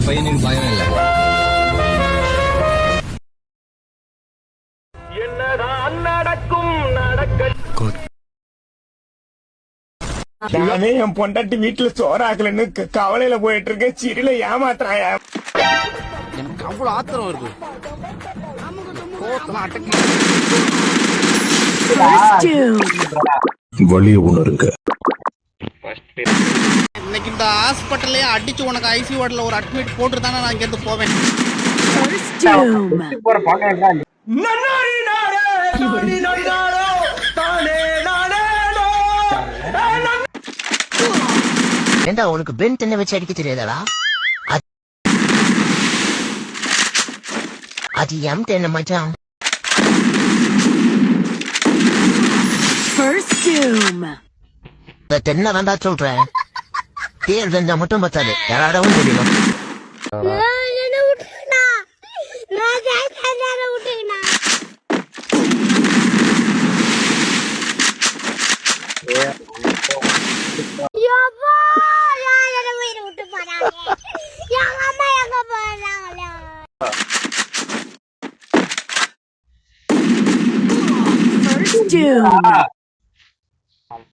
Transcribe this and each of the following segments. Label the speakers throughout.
Speaker 1: பையனுக்கு பயம் இல்லை.
Speaker 2: நானே என் பொண்டாட்டி வீட்டுல சோறாக்கலன்னு கவலையில போயிட்டு இருக்கேன். சிறில ஏமாத்துறாயா?
Speaker 3: எனக்கு அவ்வளவு ஆத்திரம் வருது.
Speaker 4: வழி உணருங்க.
Speaker 3: இன்னைக்கு இந்த ஹாஸ்பிட்டல்லே அடிச்சு உனக்கு ஐசியூ வார்டுல ஒரு அட்மிட் போட்டு தானே நான் இங்க இருந்து போவேன்.
Speaker 5: ஏண்டா உனக்கு பென் தென்னை வச்சு அடிக்க தெரியாதடா? அது எம் தென்னை மச்சான். தென்னை வேண்டா சொல்றேன். பேர் தெரிஞ்சா மட்டும் பத்தாது, யாராடவும் தெரியும்.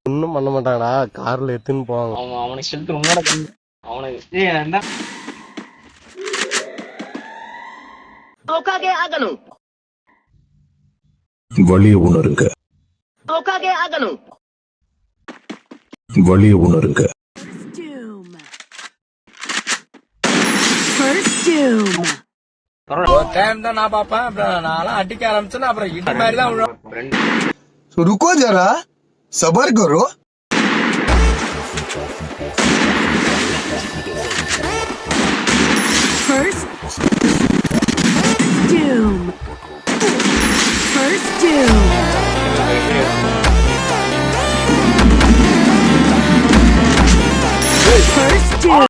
Speaker 6: ஒன்னும் பண்ண மாட்டாங்கடா, கார்ல எடுத்துன்னு போவாங்க.
Speaker 7: அவனுக்கு செலுத்து உன்னோட அவனுக்கு
Speaker 4: வழி உணருங்க. வழி உணருங்க.
Speaker 2: ஒரு டைம் தான் நான் பாப்பேன். அப்புறம் நான்லாம் அடிக்க ஆரம்பிச்சேன்னா அப்புறம் இது மாதிரி தான் விழும்.
Speaker 8: रुको जरा, सबर करो.
Speaker 9: First doom.